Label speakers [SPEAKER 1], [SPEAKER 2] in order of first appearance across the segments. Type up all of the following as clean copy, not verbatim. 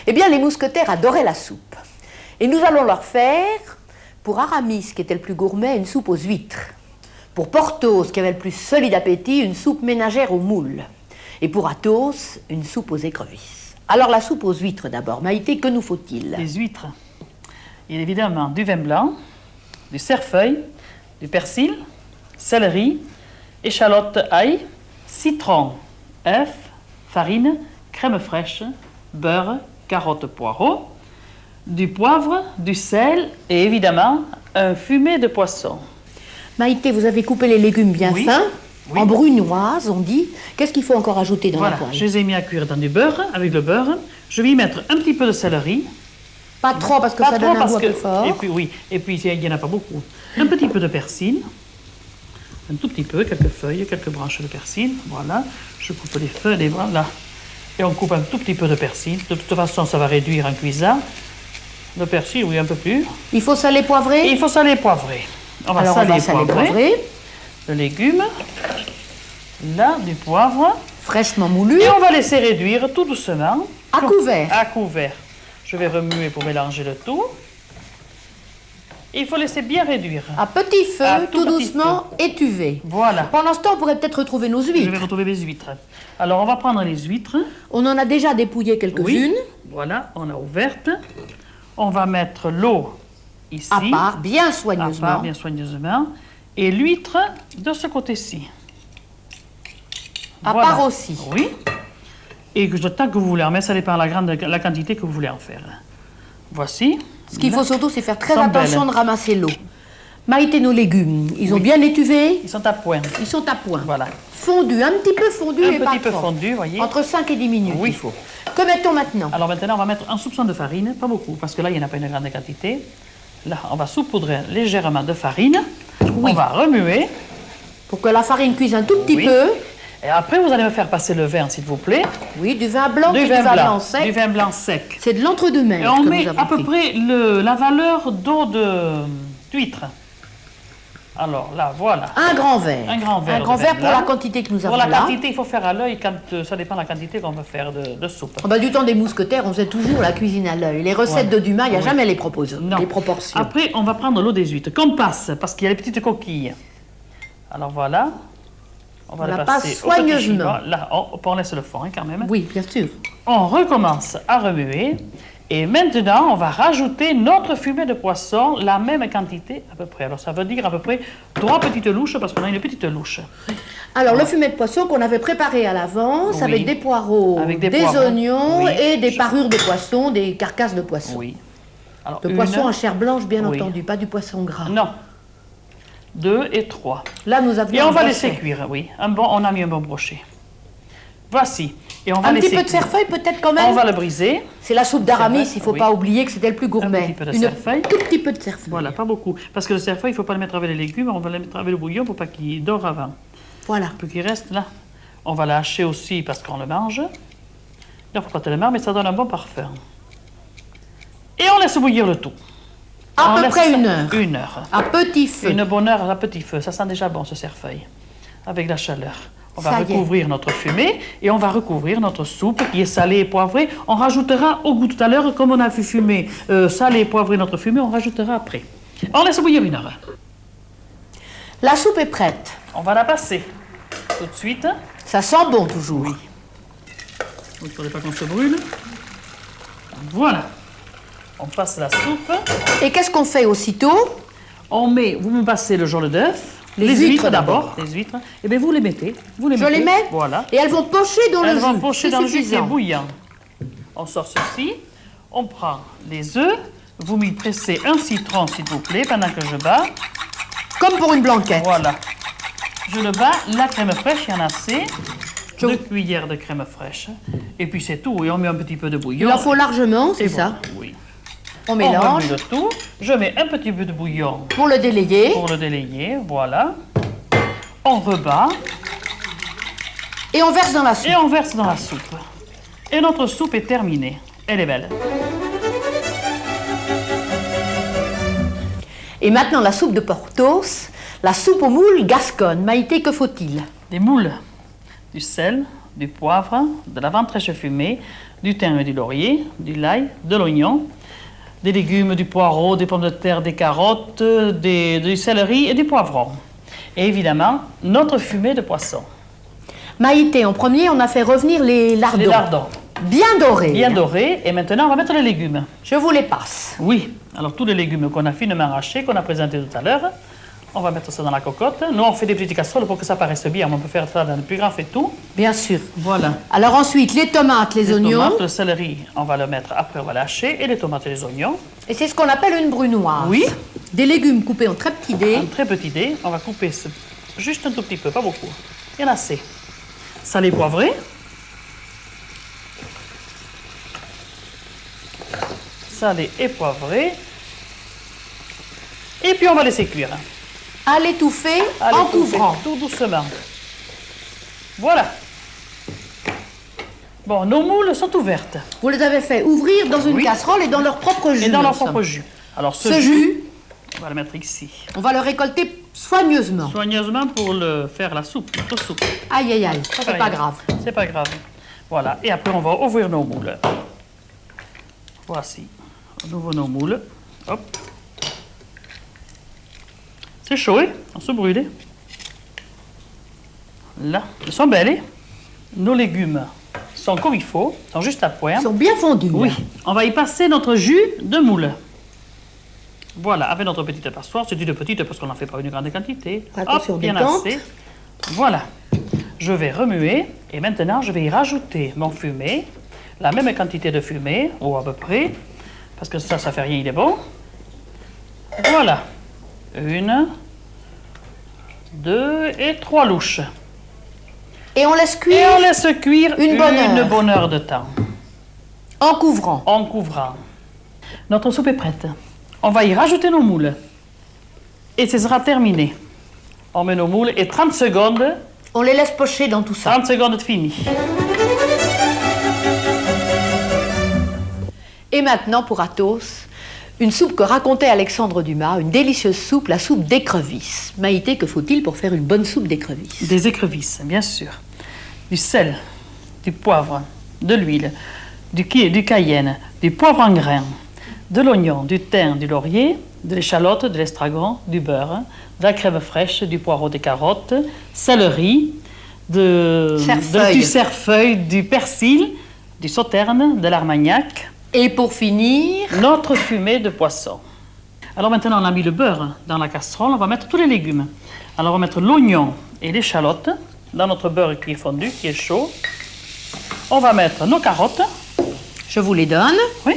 [SPEAKER 1] Eh bien, les mousquetaires adoraient la soupe. Et nous allons leur faire, pour Aramis, qui était le plus gourmet, une soupe aux huîtres. Pour Porthos, qui avait le plus solide appétit, une soupe ménagère aux moules. Et pour Athos, une soupe aux écrevisses. Alors, la soupe aux huîtres d'abord. Maïté, que nous faut-il?
[SPEAKER 2] Les huîtres. Il y a évidemment du vin blanc, du cerfeuil, du persil, céleri, échalote, ail, citron, œuf, farine, crème fraîche, beurre, carottes, poireaux, du poivre, du sel et évidemment un fumet de poisson.
[SPEAKER 1] Maïté, vous avez coupé les légumes bien fins,
[SPEAKER 2] oui.
[SPEAKER 1] en brunoise, on dit. Qu'est-ce qu'il faut encore ajouter dans la poêle?
[SPEAKER 2] Je les ai mis à cuire dans du beurre, avec le beurre. Je vais y mettre un petit peu de céleri.
[SPEAKER 1] Pas trop, parce que ça donne un goût un peu fort.
[SPEAKER 2] Et puis il n'y en a pas beaucoup. Un petit peu de persil. Un tout petit peu, quelques feuilles, quelques branches de persil. Voilà. Je coupe les feuilles, les branches, là. Et on coupe un tout petit peu de persil. De toute façon, ça va réduire en cuisant. Le persil, oui, un peu plus.
[SPEAKER 1] Il faut saler, poivrer?
[SPEAKER 2] Et il faut saler et poivrer. On va saler et poivrer. Le légume. Là, du poivre.
[SPEAKER 1] Fraîchement moulu.
[SPEAKER 2] Et on va laisser réduire tout doucement.
[SPEAKER 1] À couvert.
[SPEAKER 2] À couvert. Je vais remuer pour mélanger le tout. Il faut laisser bien réduire.
[SPEAKER 1] À petit feu, tout doucement, étuver.
[SPEAKER 2] Voilà.
[SPEAKER 1] Pendant ce temps, on pourrait peut-être retrouver nos huîtres.
[SPEAKER 2] Je vais retrouver les huîtres. Alors, on va prendre les huîtres.
[SPEAKER 1] On en a déjà dépouillé quelques-unes.
[SPEAKER 2] Oui. Voilà, on a ouverte. On va mettre l'eau ici.
[SPEAKER 1] À part, bien soigneusement.
[SPEAKER 2] À part, bien soigneusement. Et l'huître de ce côté-ci.
[SPEAKER 1] À part aussi.
[SPEAKER 2] Oui. Et le temps que vous voulez en mettre, ça dépend de la quantité que vous voulez en faire. Voici.
[SPEAKER 1] Ce qu'il faut surtout, c'est faire très attention de ramasser l'eau. Maïté, nos légumes, ils ont bien étuvé?
[SPEAKER 2] Ils sont à point.
[SPEAKER 1] Ils sont à point.
[SPEAKER 2] Voilà.
[SPEAKER 1] Fondus, un petit peu fondus et pas trop.
[SPEAKER 2] Un petit peu fondus, voyez.
[SPEAKER 1] Entre 5 et 10 minutes,
[SPEAKER 2] oui.
[SPEAKER 1] Il faut. Que mettons maintenant?
[SPEAKER 2] Alors maintenant, on va mettre un soupçon de farine, pas beaucoup, parce que là, il n'y en a pas une grande quantité. Là, on va saupoudrer légèrement de farine.
[SPEAKER 1] Oui.
[SPEAKER 2] On va remuer.
[SPEAKER 1] Pour que la farine cuise un tout petit peu.
[SPEAKER 2] Et après, vous allez me faire passer le vin, s'il vous plaît.
[SPEAKER 1] Oui, du vin blanc et du vin blanc sec.
[SPEAKER 2] Du vin blanc sec.
[SPEAKER 1] C'est de l'entre-deux-mers.
[SPEAKER 2] Et on met à peu près la valeur d'eau d'huître. Alors là, voilà.
[SPEAKER 1] Un grand verre.
[SPEAKER 2] Un grand verre.
[SPEAKER 1] Un grand verre pour la quantité que nous avons là.
[SPEAKER 2] Pour la quantité, il faut faire à l'œil quand ça dépend de la quantité qu'on veut faire de soupe.
[SPEAKER 1] Du temps des mousquetaires, on faisait toujours la cuisine à l'œil. Les recettes de Dumas, il n'y a jamais les proportions.
[SPEAKER 2] Après, on va prendre l'eau des huîtres qu'on passe, parce qu'il y a les petites coquilles. Alors voilà. On va la passer soigneusement. Là, on laisse le fond quand même.
[SPEAKER 1] Oui, bien sûr.
[SPEAKER 2] On recommence à remuer. Et maintenant, on va rajouter notre fumet de poisson, la même quantité à peu près. Alors, ça veut dire à peu près 3 petites louches, parce qu'on a une petite louche.
[SPEAKER 1] Alors, le fumet de poisson qu'on avait préparé à l'avance, avec des poireaux, des oignons et des parures de poisson, des carcasses de poisson.
[SPEAKER 2] Oui. Alors,
[SPEAKER 1] de poisson à chair blanche, bien entendu, pas du poisson gras.
[SPEAKER 2] Non. 2 et 3.
[SPEAKER 1] Là, nous avions
[SPEAKER 2] et on va laisser cuire, oui. On a mis un bon brochet. Voici. Et on va
[SPEAKER 1] un
[SPEAKER 2] laisser
[SPEAKER 1] petit peu de cerfeuil, peut-être quand même.
[SPEAKER 2] On va le briser.
[SPEAKER 1] C'est la soupe d'Aramis, il ne faut pas oublier que c'était le plus gourmet.
[SPEAKER 2] Un petit peu de cerfeuil.
[SPEAKER 1] Tout petit peu de cerfeuil.
[SPEAKER 2] Voilà, pas beaucoup. Parce que le cerfeuil, il ne faut pas le mettre avec les légumes, on va le mettre avec le bouillon pour pas qu'il dore avant.
[SPEAKER 1] Voilà.
[SPEAKER 2] Pour qu'il reste là. On va le hacher aussi parce qu'on le mange. Il ne faut pas tellement, mais ça donne un bon parfum. Et on laisse bouillir le tout.
[SPEAKER 1] À peu près 1 heure.
[SPEAKER 2] 1 heure.
[SPEAKER 1] À petit feu.
[SPEAKER 2] Une bonne heure à petit feu. Ça sent déjà bon, ce cerfeuil. Avec la chaleur. On va recouvrir notre fumée et on va recouvrir notre soupe qui est salée et poivrée. On rajoutera au goût tout à l'heure, comme on a fait fumer, salé et poivré notre fumée, on rajoutera après. On laisse bouillir 1 heure.
[SPEAKER 1] La soupe est prête.
[SPEAKER 2] On va la passer tout de suite.
[SPEAKER 1] Ça sent bon toujours.
[SPEAKER 2] Oui. Il ne faudrait pas qu'on se brûle. Voilà. On passe la soupe.
[SPEAKER 1] Et qu'est-ce qu'on fait aussitôt?
[SPEAKER 2] On met, vous me passez le jaune d'œuf. Les huîtres d'abord. Les huîtres. Et bien vous les mettez. Vous les
[SPEAKER 1] Je
[SPEAKER 2] mettez.
[SPEAKER 1] les mets.
[SPEAKER 2] Voilà.
[SPEAKER 1] Et elles vont pocher dans le jus.
[SPEAKER 2] Elles vont pocher dans le jus qui est
[SPEAKER 1] suffisant.
[SPEAKER 2] bouillant. On sort ceci. On prend les œufs. Vous m'y pressez un citron, s'il vous plaît, pendant que je bats.
[SPEAKER 1] Comme pour une blanquette.
[SPEAKER 2] Voilà. Je le bats. La crème fraîche, il y en a assez. 2 cuillères de crème fraîche. Et puis c'est tout. Et on met un petit peu de bouillon.
[SPEAKER 1] Il en faut largement, c'est ça?
[SPEAKER 2] Oui.
[SPEAKER 1] On mélange.
[SPEAKER 2] On remue le tout. Je mets un petit peu de bouillon.
[SPEAKER 1] Pour le délayer.
[SPEAKER 2] Pour le délayer, voilà. On rebat.
[SPEAKER 1] Et on verse dans la soupe.
[SPEAKER 2] Et on verse dans la soupe. Et notre soupe est terminée. Elle est belle.
[SPEAKER 1] Et maintenant, la soupe de Porthos, la soupe aux moules gasconne. Maïté, que faut-il?
[SPEAKER 2] Des moules, du sel, du poivre, de la ventrèche fumée, du thym et du laurier, du l'ail, de l'oignon, des légumes, du poireau, des pommes de terre, des carottes, du céleri et du poivron. Et évidemment, notre fumée de poisson.
[SPEAKER 1] Maïté, en premier, on a fait revenir les lardons.
[SPEAKER 2] Les lardons.
[SPEAKER 1] Bien dorés.
[SPEAKER 2] Bien dorés. Et maintenant, on va mettre les légumes.
[SPEAKER 1] Je vous les passe.
[SPEAKER 2] Oui. Alors, tous les légumes qu'on a finement arrachés, qu'on a présentés tout à l'heure, on va mettre ça dans la cocotte. Nous, on fait des petites casseroles pour que ça paraisse bien. On peut faire ça dans le plus grand faitout.
[SPEAKER 1] Bien sûr.
[SPEAKER 2] Voilà.
[SPEAKER 1] Alors ensuite, les tomates, les oignons.
[SPEAKER 2] Tomates, le céleri, on va le mettre après, on va lâcher. Et les tomates et les oignons.
[SPEAKER 1] Et c'est ce qu'on appelle une brunoise.
[SPEAKER 2] Oui.
[SPEAKER 1] Des légumes coupés en très petits dés.
[SPEAKER 2] Un très petit dé. On va couper juste un tout petit peu, pas beaucoup. Il y en a assez. Salé poivré. Salé et poivré. Et puis on va laisser cuire.
[SPEAKER 1] À l'étouffer
[SPEAKER 2] Allez,
[SPEAKER 1] en
[SPEAKER 2] couper
[SPEAKER 1] couvrant.
[SPEAKER 2] tout doucement. Voilà. Bon, nos moules sont ouvertes.
[SPEAKER 1] Vous les avez fait ouvrir dans une
[SPEAKER 2] Oui.
[SPEAKER 1] casserole et dans leur propre jus.
[SPEAKER 2] Et dans leur
[SPEAKER 1] en somme.
[SPEAKER 2] propre jus. Alors
[SPEAKER 1] Ce jus,
[SPEAKER 2] on va le mettre ici.
[SPEAKER 1] on va le récolter soigneusement.
[SPEAKER 2] Soigneusement pour faire la soupe, notre soupe.
[SPEAKER 1] Aïe, aïe, aïe, c'est pas
[SPEAKER 2] rien.
[SPEAKER 1] grave.
[SPEAKER 2] C'est pas grave. Voilà. Et après, on va ouvrir nos moules. Voici. On ouvre nos moules. Hop. C'est chaud, hein? On se brûle. Là. Ils sont belles, hein? Nos légumes sont comme il faut, sont juste à point.
[SPEAKER 1] Ils sont bien fondus.
[SPEAKER 2] Oui.
[SPEAKER 1] là.
[SPEAKER 2] On va y passer notre jus de moule. Voilà, avec notre petite passoire. C'est une petite parce qu'on n'en fait pas une grande quantité.
[SPEAKER 1] Attention,
[SPEAKER 2] Hop, bien
[SPEAKER 1] détente.
[SPEAKER 2] assez. Voilà. Je vais remuer et maintenant je vais y rajouter mon fumé, la même quantité de fumée, ou à peu près, parce que ça fait rien, il est bon. Voilà. 1, 2 et 3 louches.
[SPEAKER 1] Et on laisse
[SPEAKER 2] Et
[SPEAKER 1] cuire
[SPEAKER 2] on laisse cuire
[SPEAKER 1] Une bonne heure.
[SPEAKER 2] de temps,
[SPEAKER 1] en couvrant.
[SPEAKER 2] en couvrant. Notre soupe est prête. On va y rajouter nos moules. Et ce sera terminé. On met nos moules et 30 secondes,
[SPEAKER 1] On les laisse pocher dans tout ça.
[SPEAKER 2] 30 secondes fini.
[SPEAKER 1] Et maintenant, pour Athos, une soupe que racontait Alexandre Dumas, une délicieuse soupe, la soupe d'écrevisses. Maïté, que faut-il pour faire une bonne soupe d'écrevisses?
[SPEAKER 2] Des écrevisses, bien sûr. Du sel, du poivre, de l'huile, du cayenne, du poivre en grains, de l'oignon, du thym, du laurier, de l'échalote, de l'estragon, du beurre, de la crème fraîche, du poireau, des carottes, céleri, du cerfeuil, du persil, du sauterne, de l'armagnac.
[SPEAKER 1] Et pour finir,
[SPEAKER 2] Notre fumée de poisson. Alors maintenant, on a mis le beurre dans la casserole, on va mettre tous les légumes. Alors on va mettre l'oignon et l'échalote dans notre beurre qui est fondu, qui est chaud. On va mettre nos carottes,
[SPEAKER 1] je vous les donne.
[SPEAKER 2] oui.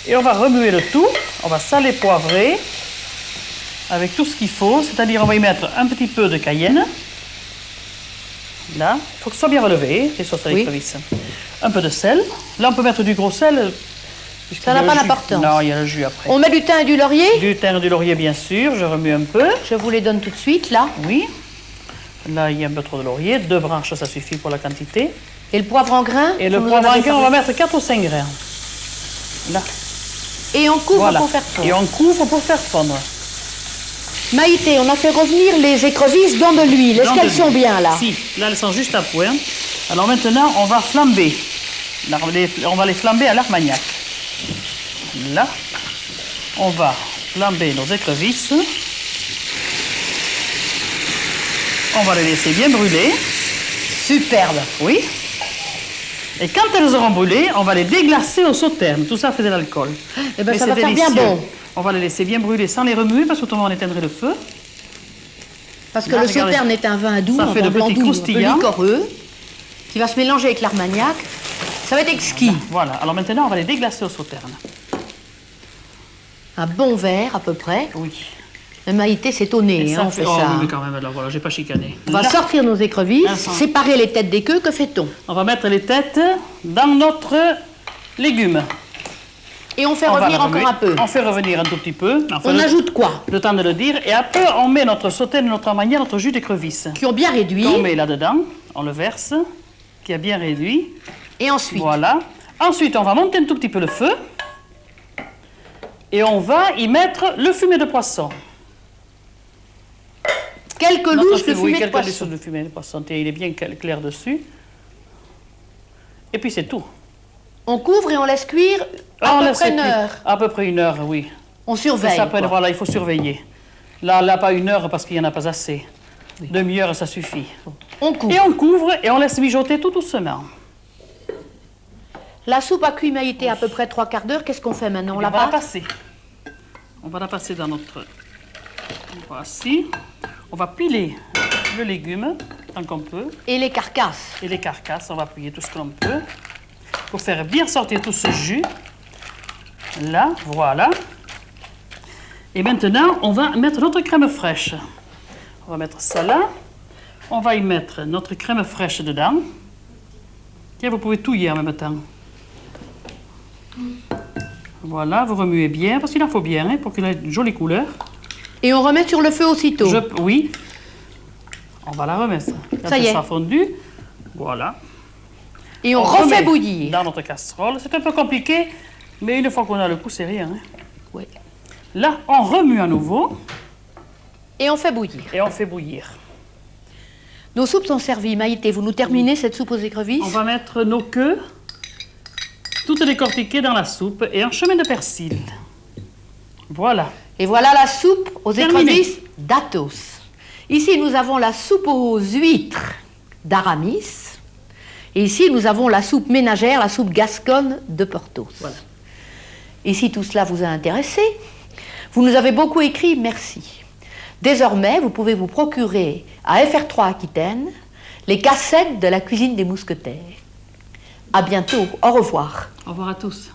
[SPEAKER 2] Et on va remuer le tout. On va saler, poivrer avec tout ce qu'il faut, c'est-à-dire on va y mettre un petit peu de cayenne. Là, il faut que ce soit bien relevé, les sauces à
[SPEAKER 1] Oui.
[SPEAKER 2] l'écrevisse. Un peu de sel. Là, on peut mettre du gros sel. puisqu'il
[SPEAKER 1] Ça
[SPEAKER 2] y a
[SPEAKER 1] n'a
[SPEAKER 2] le
[SPEAKER 1] pas
[SPEAKER 2] jus.
[SPEAKER 1] d'importance.
[SPEAKER 2] Non, il y a le jus après.
[SPEAKER 1] On met du thym et du laurier.
[SPEAKER 2] Du thym et du laurier, bien sûr. Je remue un peu.
[SPEAKER 1] Je vous les donne tout de suite, là.
[SPEAKER 2] Oui. Là, il y a un peu trop de laurier. 2 branches, ça suffit pour la quantité.
[SPEAKER 1] Et le poivre en grains.
[SPEAKER 2] Et le
[SPEAKER 1] vous nous
[SPEAKER 2] poivre
[SPEAKER 1] en
[SPEAKER 2] en
[SPEAKER 1] avez
[SPEAKER 2] grain, on va
[SPEAKER 1] parlé.
[SPEAKER 2] mettre 4 ou 5 grains. Là.
[SPEAKER 1] Et on couvre
[SPEAKER 2] Voilà.
[SPEAKER 1] pour faire fondre.
[SPEAKER 2] Et on couvre pour faire fondre.
[SPEAKER 1] Maïté, on a fait revenir les écrevisses dans de l'huile. Est-ce
[SPEAKER 2] Dans
[SPEAKER 1] qu'elles
[SPEAKER 2] de
[SPEAKER 1] sont
[SPEAKER 2] l'huile.
[SPEAKER 1] bien, là?
[SPEAKER 2] Si, là, elles sont juste à point. Alors maintenant, on va flamber. On va les flamber à l'armagnac. Là, on va flamber nos écrevisses. On va les laisser bien brûler.
[SPEAKER 1] Superbe.
[SPEAKER 2] Oui. Et quand elles auront brûlé, on va les déglacer au sauterne. Tout ça fait de l'alcool.
[SPEAKER 1] Eh ben,
[SPEAKER 2] Mais
[SPEAKER 1] ça
[SPEAKER 2] c'est
[SPEAKER 1] va faire bien
[SPEAKER 2] délicieux.
[SPEAKER 1] bon.
[SPEAKER 2] On va les laisser bien brûler sans les remuer parce qu'autrement on éteindrait le feu.
[SPEAKER 1] Parce que
[SPEAKER 2] Là,
[SPEAKER 1] le
[SPEAKER 2] regardez.
[SPEAKER 1] sauterne est un vin doux,
[SPEAKER 2] Ça
[SPEAKER 1] un
[SPEAKER 2] fait
[SPEAKER 1] vin
[SPEAKER 2] de
[SPEAKER 1] blanc
[SPEAKER 2] petits
[SPEAKER 1] doux, un peu
[SPEAKER 2] croustillants.
[SPEAKER 1] liquoreux, qui va se mélanger avec l'armagnac. Ça va être exquis.
[SPEAKER 2] Voilà. Alors maintenant, on va les déglacer au sauterne.
[SPEAKER 1] Un bon verre, à peu près.
[SPEAKER 2] Oui.
[SPEAKER 1] Mais Maïté, c'est au
[SPEAKER 2] Et
[SPEAKER 1] nez, on fait
[SPEAKER 2] oh,
[SPEAKER 1] ça.
[SPEAKER 2] oui, mais quand même, alors voilà, j'ai pas chicané.
[SPEAKER 1] On va
[SPEAKER 2] Là,
[SPEAKER 1] sortir nos écrevisses,
[SPEAKER 2] Vincent.
[SPEAKER 1] séparer les têtes des queues. Que fait-on?
[SPEAKER 2] on va mettre les têtes dans notre légume.
[SPEAKER 1] Et on fait
[SPEAKER 2] On va
[SPEAKER 1] revenir
[SPEAKER 2] la
[SPEAKER 1] encore
[SPEAKER 2] remuer.
[SPEAKER 1] un peu.
[SPEAKER 2] On fait revenir un tout petit peu. Enfin,
[SPEAKER 1] On
[SPEAKER 2] le,
[SPEAKER 1] ajoute quoi?
[SPEAKER 2] le temps de le dire. Et après, on met notre sauterne, notre armagnac, notre jus d'écrevisse.
[SPEAKER 1] Qui ont bien réduit.
[SPEAKER 2] On met là-dedans, on le verse, qui a bien réduit.
[SPEAKER 1] Et ensuite,
[SPEAKER 2] Voilà. Ensuite, on va monter un tout petit peu le feu. Et on va y mettre le fumet de poisson.
[SPEAKER 1] Quelques
[SPEAKER 2] Notre
[SPEAKER 1] louches de
[SPEAKER 2] fumée,
[SPEAKER 1] fumée de
[SPEAKER 2] quelques louches
[SPEAKER 1] poisson.
[SPEAKER 2] de fumée de poisson. Et il est bien clair dessus. Et puis c'est tout.
[SPEAKER 1] On couvre et on laisse cuire
[SPEAKER 2] Ah,
[SPEAKER 1] à peu
[SPEAKER 2] laisse
[SPEAKER 1] près une
[SPEAKER 2] cuire.
[SPEAKER 1] heure.
[SPEAKER 2] À peu près une heure, oui.
[SPEAKER 1] On surveille.
[SPEAKER 2] Ça peut être,
[SPEAKER 1] quoi.
[SPEAKER 2] voilà, il faut surveiller. Là, pas une heure parce qu'il n'y en a pas assez. Demi-heure, ça suffit.
[SPEAKER 1] On couvre.
[SPEAKER 2] Et on couvre et on laisse mijoter tout doucement.
[SPEAKER 1] La soupe a cuit maïté à peu près 3/4 d'heure. Qu'est-ce qu'on fait maintenant? On la
[SPEAKER 2] va la
[SPEAKER 1] passe.
[SPEAKER 2] passer. On va la passer dans notre... Voici. On va piler le légume tant qu'on peut.
[SPEAKER 1] Et les carcasses.
[SPEAKER 2] Et les carcasses, on va plier tout ce que l'on peut. Pour faire bien sortir tout ce jus. Là, voilà. Et maintenant, on va mettre notre crème fraîche. On va mettre ça là. On va y mettre notre crème fraîche dedans. Tiens, vous pouvez touiller en même temps. Voilà, vous remuez bien, parce qu'il en faut bien, hein, pour qu'il ait une jolie couleur.
[SPEAKER 1] Et on remet sur le feu aussitôt.
[SPEAKER 2] Oui. On va la remettre. Quand
[SPEAKER 1] Ça y est.
[SPEAKER 2] elle sera fondue, voilà.
[SPEAKER 1] Et on refait
[SPEAKER 2] remet
[SPEAKER 1] bouillir.
[SPEAKER 2] dans notre casserole. C'est un peu compliqué, mais une fois qu'on a le coup, c'est rien. Hein.
[SPEAKER 1] Oui.
[SPEAKER 2] Là, on remue à nouveau
[SPEAKER 1] Et on fait bouillir.
[SPEAKER 2] et on fait bouillir.
[SPEAKER 1] Nos soupes sont servies. Maïté, vous nous terminez cette soupe aux écrevisses?
[SPEAKER 2] On va mettre nos queues, toutes décortiquées dans la soupe et en chemin de persil. Voilà.
[SPEAKER 1] Et voilà la soupe aux
[SPEAKER 2] Terminé.
[SPEAKER 1] écrevisses d'Athos. Ici, nous avons la soupe aux huîtres d'Aramis. Et ici, nous avons la soupe ménagère, la soupe gasconne de Porthos.
[SPEAKER 2] Voilà.
[SPEAKER 1] Et si tout cela vous a intéressé, vous nous avez beaucoup écrit, merci. Désormais, vous pouvez vous procurer à FR3 Aquitaine les cassettes de la cuisine des mousquetaires. À bientôt, au revoir.
[SPEAKER 2] Au revoir à tous.